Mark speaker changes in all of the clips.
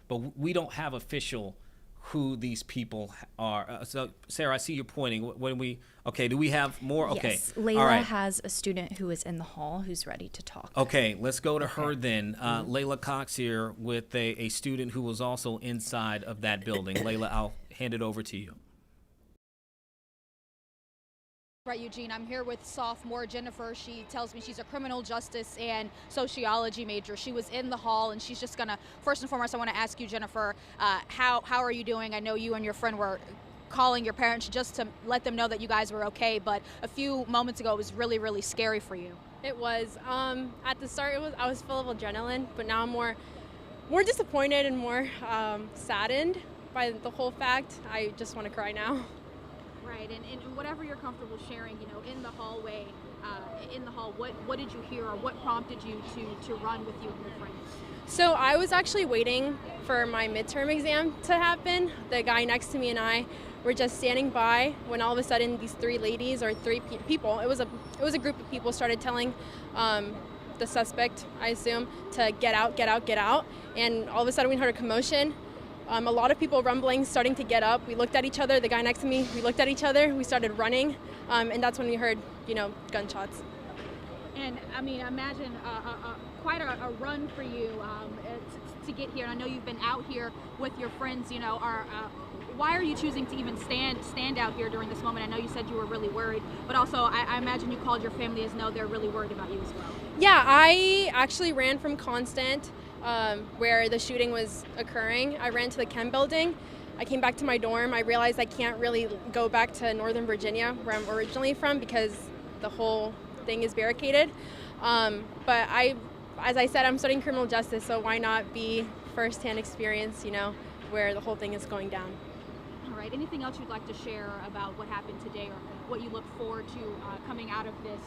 Speaker 1: but we don't have official who these people are. So, Sarah, I see you're pointing. Do we have more? Okay.
Speaker 2: Yes, Layla has a student who is in the hall who's ready to talk.
Speaker 1: Okay, let's go to her then. Layla Cox here with a student who was also inside of that building. Layla, I'll hand it over to you.
Speaker 3: Right, Eugene, I'm here with sophomore Jennifer. She tells me she's a criminal justice and sociology major. She was in the hall, and she's just gonna, first and foremost, I want to ask you, Jennifer, how are you doing? I know you and your friend were calling your parents just to let them know that you guys were okay, but a few moments ago it was really, really scary for you.
Speaker 4: It was. At the start, I was full of adrenaline, but now I'm more disappointed and more saddened by the whole fact. I just want to cry now.
Speaker 3: Right, and whatever you're comfortable sharing, in the hallway, what did you hear, or what prompted you to run with you and your friends?
Speaker 4: So I was actually waiting for my midterm exam to happen. The guy next to me and I were just standing by when all of a sudden these three ladies, or three people, it was a group of people, started telling the suspect, I assume, to get out, get out, get out. And all of a sudden we heard a commotion. A lot of people rumbling, starting to get up. We looked at each other, the guy next to me, we looked at each other, we started running, and that's when we heard, gunshots.
Speaker 3: And I mean, imagine quite a run for you to get here. And I know you've been out here with your friends, why are you choosing to even stand out here during this moment? I know you said you were really worried, but also I imagine you called your family as know they're really worried about you as well.
Speaker 4: Yeah, I actually ran from Constantin, where the shooting was occurring. I ran to the chem building. I came back to my dorm. I realized I can't really go back to Northern Virginia, where I'm originally from, because the whole thing is barricaded. But as I said, I'm studying criminal justice, so why not be firsthand experience, where the whole thing is going down.
Speaker 3: All right, anything else you'd like to share about what happened today, or what you look forward to coming out of this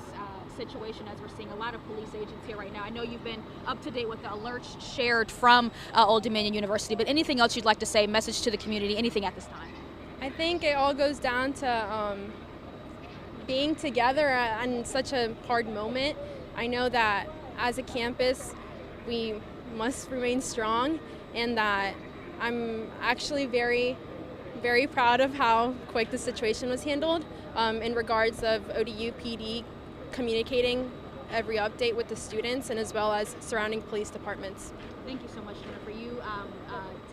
Speaker 3: situation, as we're seeing a lot of police agents here right now? I know you've been up to date with the alerts shared from Old Dominion University, but anything else you'd like to say, message to the community, anything at this time?
Speaker 4: I think it all goes down to being together in such a hard moment. I know that as a campus, we must remain strong, and that I'm actually very, very proud of how quick the situation was handled in regards of ODU PD communicating every update with the students, and as well as surrounding police departments.
Speaker 3: Thank you so much, Jennifer. You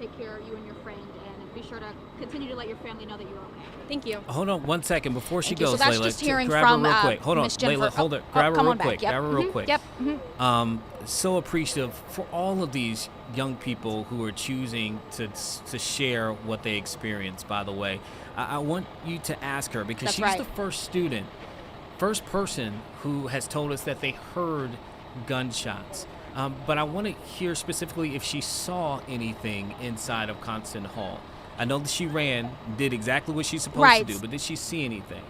Speaker 3: take care, you and your friend, and be sure to continue to let your family know that you're okay.
Speaker 4: Thank you.
Speaker 1: Hold on 1 second before she goes,
Speaker 3: So that's
Speaker 1: Layla.
Speaker 3: just hearing
Speaker 1: grab
Speaker 3: from
Speaker 1: her real quick. Hold on,
Speaker 3: Miss Jennifer.
Speaker 1: Layla, hold it. Grab her real quick.
Speaker 3: Yep.
Speaker 1: Grab her real quick.
Speaker 3: Yep.
Speaker 1: So appreciative for all of these young people who are choosing to share what they experienced, by the way. I want you to ask her, because
Speaker 3: That's
Speaker 1: she's
Speaker 3: right.
Speaker 1: the first person who has told us that they heard gunshots. But I want to hear specifically if she saw anything inside of Constantin Hall. I know that she did exactly what she's supposed to do, but did she see anything?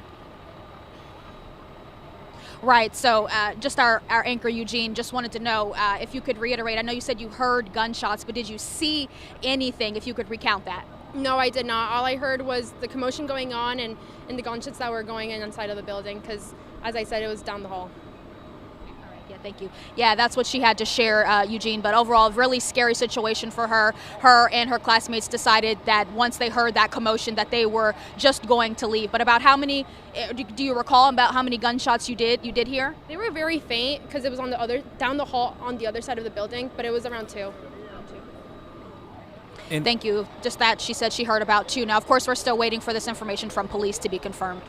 Speaker 3: Right, so just our anchor, Eugene, just wanted to know if you could reiterate. I know you said you heard gunshots, but did you see anything, if you could recount that?
Speaker 4: No, I did not. All I heard was the commotion going on and the gunshots that were going in inside of the building, because, as I said, it was down the hall.
Speaker 3: All right, yeah, thank you. Yeah, that's what she had to share, Eugene, but overall, really scary situation for her. Her and her classmates decided that once they heard that commotion that they were just going to leave. But about how many, do you recall about how many gunshots you did hear?
Speaker 4: They were very faint, because it was down the hall on the other side of the building, but it was around 2.
Speaker 1: And
Speaker 3: Thank you. Just that she said she heard about 2. Now, of course, we're still waiting for this information from police to be confirmed.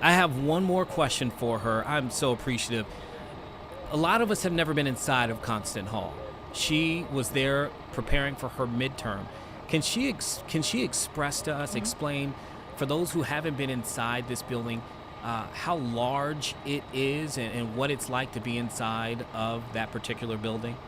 Speaker 1: I have one more question for her. I'm so appreciative. A lot of us have never been inside of Constantin Hall. She was there preparing for her midterm. Can she express to us, explain, for those who haven't been inside this building, how large it is and what it's like to be inside of that particular building?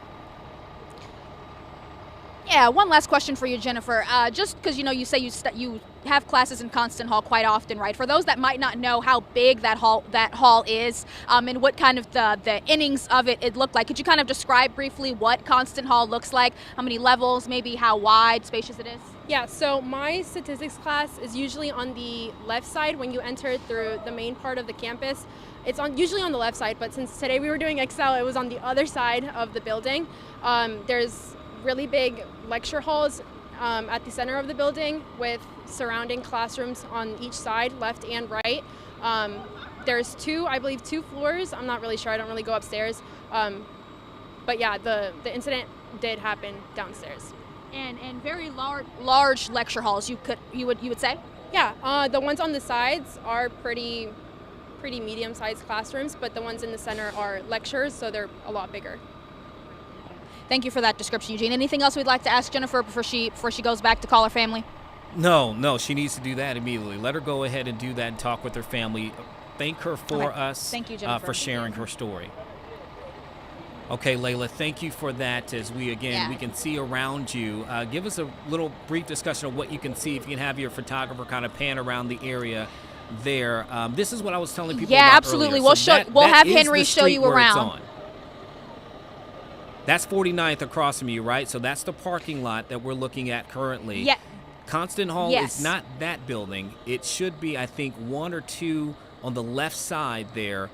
Speaker 3: Yeah, one last question for you, Jennifer. Just because you say you have classes in Constantin Hall quite often, right? For those that might not know how big that hall is, and what kind of the innings of it looked like, could you kind of describe briefly what Constantin Hall looks like? How many levels, maybe how wide, spacious it is?
Speaker 4: Yeah, so my statistics class is usually on the left side when you enter through the main part of the campus. It's usually on the left side, but since today we were doing Excel, it was on the other side of the building. There's really big lecture halls at the center of the building with surrounding classrooms on each side, left and right. There's I believe two floors. I'm not really sure. I don't really go upstairs. But yeah, the incident did happen downstairs.
Speaker 3: And very large lecture halls. You would say?
Speaker 4: Yeah, the ones on the sides are pretty medium-sized classrooms, but the ones in the center are lectures, so they're a lot bigger.
Speaker 3: Thank you for that description, Eugene. Anything else we'd like to ask Jennifer before she goes back to call her family?
Speaker 1: No, she needs to do that immediately. Let her go ahead and do that and talk with her family. Thank her for us.
Speaker 3: Thank you, Jennifer.
Speaker 1: For sharing her story. Okay, Layla, thank you for that. As we can see around you. Give us a little brief discussion of what you can see. If you can have your photographer kind of pan around the area there. This is what I was telling people about
Speaker 3: absolutely.
Speaker 1: Earlier.
Speaker 3: We'll have Henry show you around.
Speaker 1: That's 49th across from you, right? So that's the parking lot that we're looking at currently.
Speaker 3: Yeah.
Speaker 1: Constantin Hall
Speaker 3: Yes.
Speaker 1: is not that building. It should be, I think, one or two on the left side there,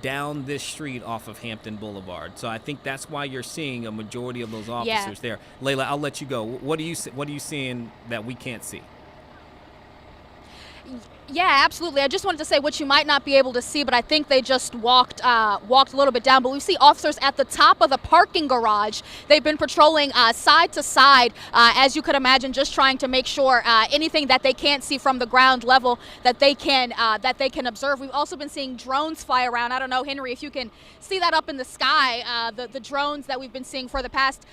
Speaker 1: down this street off of Hampton Boulevard. So I think that's why you're seeing a majority of those officers there. Layla, I'll let you go. What are you seeing that we can't see?
Speaker 3: Yeah, absolutely. I just wanted to say what you might not be able to see, but I think they just walked a little bit down. But we see officers at the top of the parking garage. They've been patrolling side to side, as you could imagine, just trying to make sure anything that they can't see from the ground level that they can observe. We've also been seeing drones fly around. I don't know, Henry, if you can see that up in the sky. The drones that we've been seeing for the past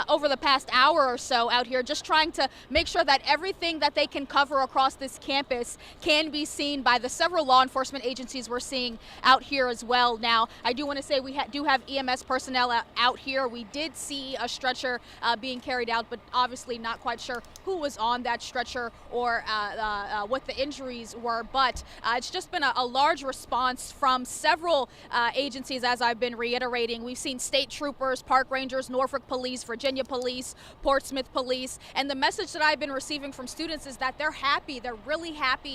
Speaker 3: over the past hour or so out here, just trying to make sure that everything that they can cover across this campus can be seen by the several law enforcement agencies we're seeing out here as well. Now, I do want to say we do have EMS personnel out here. We did see a stretcher being carried out, but obviously not quite sure who was on that stretcher or what the injuries were. But it's just been a large response from several agencies, as I've been reiterating. We've seen state troopers, park rangers, Norfolk police, Virginia police, Portsmouth police, and the message that I've been receiving from students is that they're happy. They're really happy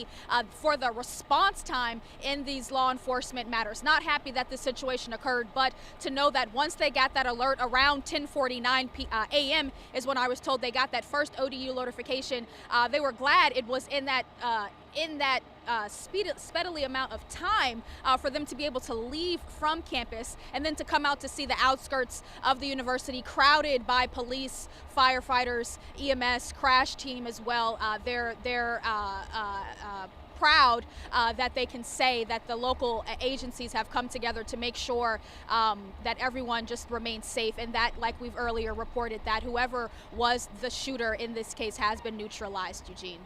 Speaker 3: for the response time in these law enforcement matters. Not happy that this situation occurred, but to know that once they got that alert around 10:49 a.m. is when I was told they got that first ODU notification. They were glad it was in that speedily amount of time for them to be able to leave from campus and then to come out to see the outskirts of the university crowded by police, firefighters, EMS, crash team as well. They're proud that they can say that the local agencies have come together to make sure that everyone just remains safe, and that, like we've earlier reported, that whoever was the shooter in this case has been neutralized, Eugene.